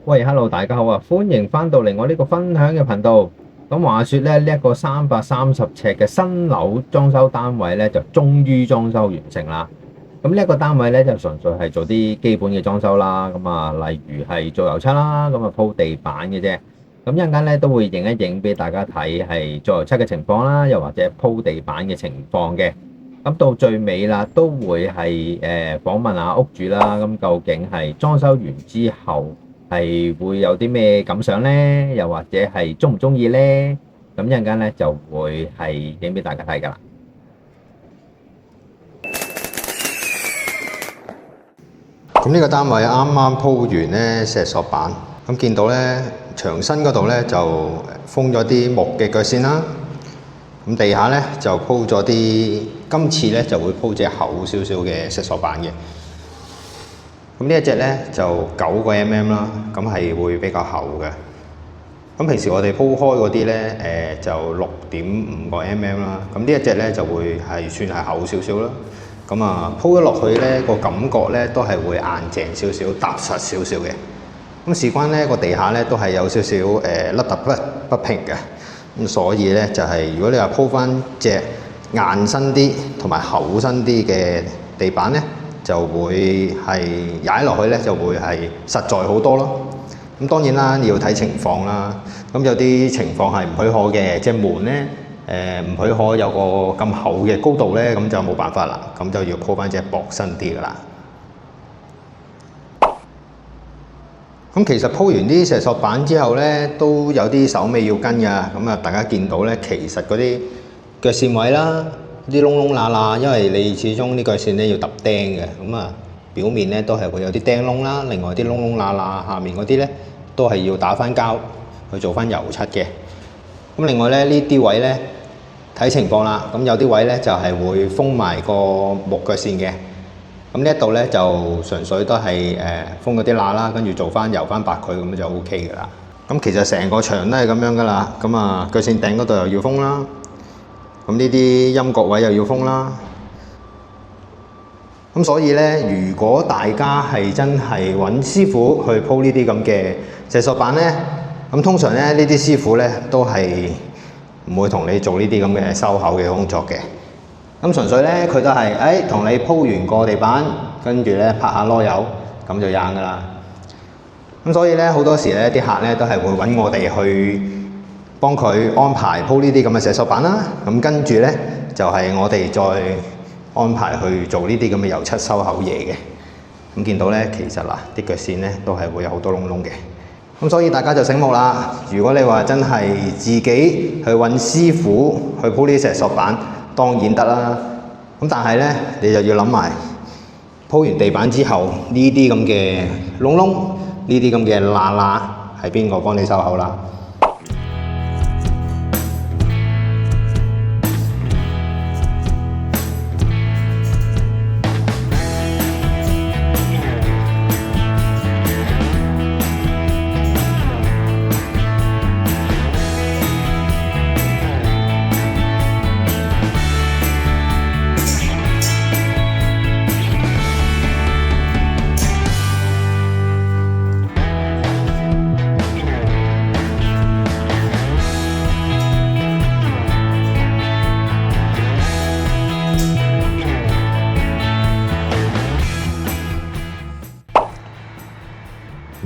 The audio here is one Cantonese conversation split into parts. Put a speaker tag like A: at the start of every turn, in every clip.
A: 喂，Hello，大家好啊！歡迎翻到嚟我呢個分享嘅頻道。咁話說咧，呢一個330尺嘅新樓裝修單位咧，就終於裝修完成啦。咁呢一個單位咧，就純粹係做啲基本嘅裝修啦。咁啊，例如係做油漆啦，咁啊鋪地板嘅啫。咁一陣間咧都會影一影俾大家睇，係做油漆嘅情況啦，又或者鋪地板嘅情況嘅。咁到最尾啦，都會係訪問下屋主啦。咁究竟係裝修完之後，係會有啲咩感想呢？又或者係中唔中意呢？咁一陣間咧就會係影俾大家睇噶啦。
B: 咁呢個單位啱啱鋪完咧石塑板，咁見到咧牆身嗰度咧就封咗啲木嘅腳線啦。咁地下咧就鋪咗啲，今次咧就會鋪隻厚少少嘅石塑板嘅。咁呢一隻咧就9個 mm 啦，咁係會比較厚嘅。咁平時我哋鋪開嗰啲咧，就6.5個 mm 啦。咁呢一隻咧就會係算係厚少少啦。咁啊鋪咗落去咧個感覺咧都係會硬淨少少、踏實少少嘅。咁事關咧個地下咧都係有少少凹凸不平嘅。咁所以咧就係如果你話鋪翻隻硬身啲同埋厚身啲嘅地板咧，就會係踩落去咧，就會係實在好多咯。咁當然啦，你要睇情況啦。咁有啲情況係唔許可嘅，即係門咧唔許可有個咁厚嘅高度咧，咁就冇辦法啦。咁就要鋪翻隻薄身啲噶啦。咁其實鋪完啲石塑板之後咧，都有啲手尾要跟㗎。咁啊，大家見到咧，其實嗰啲腳線位啦，啲窿窿罅罅，因為你始終呢腳線咧要揼釘嘅，咁啊表面咧都係會有啲釘窿啦。另外啲窿窿罅罅下面嗰啲咧都係要打翻膠去做翻油漆嘅。咁另外咧呢啲位咧睇情況啦。咁有啲位咧就係會封埋個木腳線嘅。咁呢一度咧就純粹都係封嗰啲罅啦，跟住做翻油翻白佢咁就 OK 㗎啦。咁其實成個牆都係咁樣㗎啦。咁啊腳線頂嗰度又要封啦。咁呢啲陰角位又要封啦。咁所以咧，如果大家係真係揾師傅去鋪呢啲咁嘅石塑板咧，咁通常咧呢啲師傅咧都係唔會同你做呢啲咁嘅收口嘅工作嘅。咁純粹咧佢都係同你鋪完個地板，跟住咧拍下籮柚，咁就硬噶啦。咁所以咧好多時咧啲客咧都係會揾我哋去幫佢安排鋪呢啲咁嘅石塑板啦。咁跟住咧就係我哋再安排去做呢啲咁嘅油漆收口嘢嘅。咁見到咧，其實嗱啲腳線咧都係會有好多窿窿嘅。咁所以大家就醒目啦。如果你話真係自己去揾師傅去鋪呢啲石塑板，當然得啦。咁但係咧，你就要諗埋鋪完地板之後呢啲咁嘅窿窿，呢啲咁嘅罅罅係邊個幫你收口啦？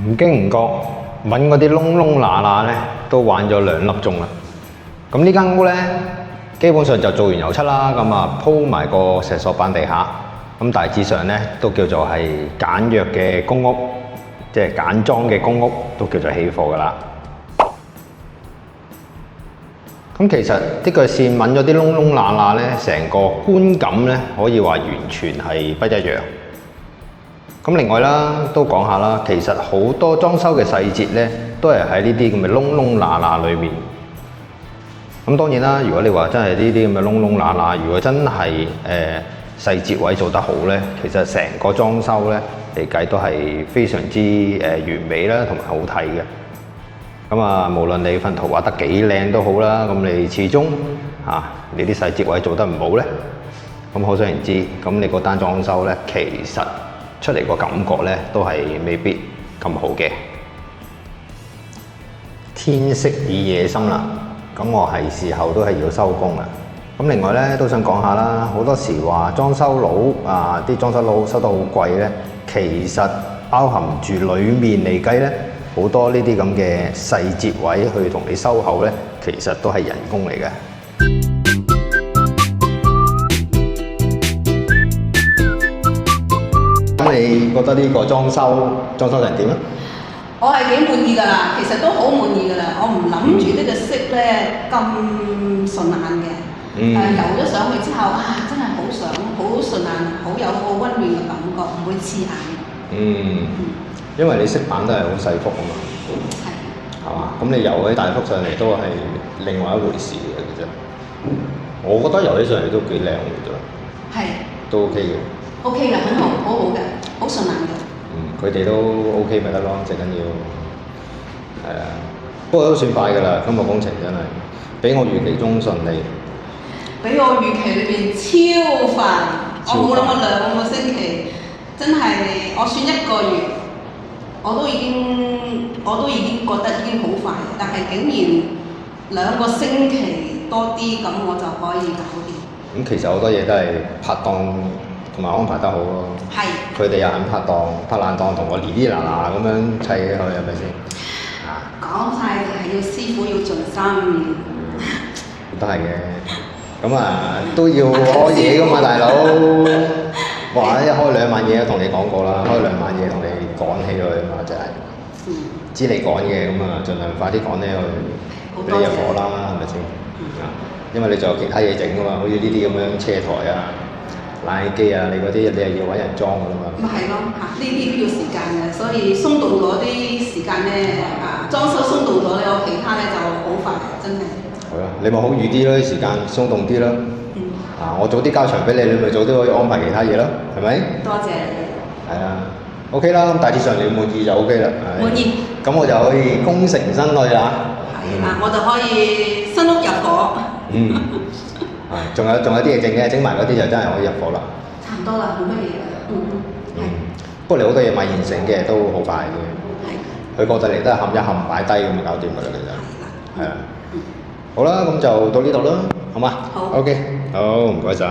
B: 唔經唔覺揾嗰啲窿窿罅罅咧，都玩咗2粒鐘啦。咁呢間屋咧，基本上就做完油漆啦，咁啊鋪埋個石塑板地下，咁大致上咧都叫做係簡約嘅公屋，即係簡裝嘅公屋，都叫做起貨噶啦。咁其實啲腳線揾咗啲窿窿罅罅咧，成個觀感咧可以話完全係不一樣。咁另外啦，都講下啦，其實好多裝修嘅細節咧，都係喺呢啲咁嘅窿窿罅罅裏面。咁當然啦，如果你話真係呢啲咁嘅窿窿罅罅，如果真係細節位做得好咧，其實成個裝修咧嚟計都係非常之完美啦，同埋好睇嘅。咁啊，無論你份圖畫得幾靚都好啦，咁你始終你啲細節位做得唔好咧，咁可想而知，咁你嗰單裝修咧，其實出嚟個感覺咧都係未必咁好嘅。天色已夜深啦，咁我係時候都係要收工啦。咁另外咧都想講下啦，好多時話裝修佬啊，啲裝修佬收得好貴咧，其實包含住裡面嚟計咧，好多呢啲咁嘅細節位去同你收後咧，其實都係人工嚟嘅。咁你覺得呢個裝修成點啊？
C: 我係幾滿意㗎啦，其實都好滿意㗎啦。我唔諗住呢個色咧咁順眼嘅，油咗上去之後啊，真係好想好順眼，好有個溫暖嘅感覺，唔會刺眼。
B: 因為你色板都係好細幅啊嘛，係嘛？咁你油喺大幅上嚟都係另外一回事嘅其實。我覺得油起上嚟都幾靚嘅啫，
C: 係
B: 都 OK 嘅。
C: OK 㗎，很好，好好嘅，好順眼嘅。
B: 佢哋都 OK 咪得咯，最緊要係啊。不過都算快㗎啦，今個工程真係比我預期中順利。
C: 比我預期裏邊超快，我冇諗過2個星期，真係我算1個月，我都已經覺得已經好快，但係竟然2個星期多啲，咁我就可以搞掂。
B: 咁其實好多嘢都係拍檔同埋安排得好咯。
C: 係。佢
B: 哋又肯拍檔、拍爛檔，同我呢啲嗱咁樣砌起佢，係咪先？
C: 講晒就係要師傅要盡心。
B: 都係嘅。咁都要開嘢㗎嘛，大佬。哇！一開2晚嘢都同你講過啦，開2晚嘢同你趕起佢啊嘛，真係。知你趕嘅，咁盡量快啲趕呢去俾你入伙啦，係咪先？因為你仲有其他嘢整㗎嘛，好似呢啲咁樣車台啊、冷氣機啊，你嗰啲你係要揾人裝㗎啦嘛。
C: 咪係咯，呢啲都要時間嘅，所以鬆動咗啲時間咧，裝修鬆動咗咧，我其他咧就好快，真係。
B: 係啊，你咪好預啲咯，啲時間鬆動啲咯。我早啲交場俾你，你咪早啲可以安排其他嘢咯，係咪？多謝你。係啊 ，OK 啦，咁大致上你滿意就 OK 啦。滿意。咁我就可以功成身退啦。
C: 係啊，我就可以新屋入伙。
B: 仲有啲嘢整埋嗰啲就真係可以入伙啦。
C: 差唔多啦，冇乜嘢啦。
B: 不過你好多嘢買現成嘅都好快嘅。佢過得嚟都係冚一冚擺低咁就搞掂㗎啦，其實。係啊。好啦，咁就到呢度啦，好嘛？好。OK，好，唔該晒。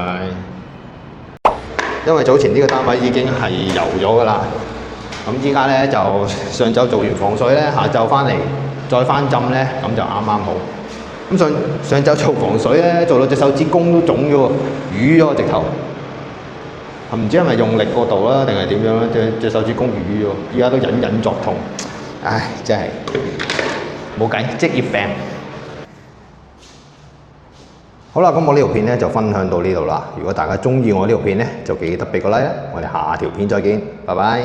B: 因為早前呢個單位已經係油咗㗎啦，咁依家咧就上晝做完防水咧，下晝翻嚟再翻浸咧，咁就啱啱好。咁上晝做防水咧，做到隻手指公都腫咗喎，瘀咗直頭。唔知係咪用力過度啦，定係點樣咧？隻手指公瘀咗，依家都隱隱作痛。唉，真係冇計，職業病。好啦，咁我呢條片咧就分享到呢度啦。如果大家中意我呢條片咧，就記得俾個 like 啦。我哋下條片再見，拜拜。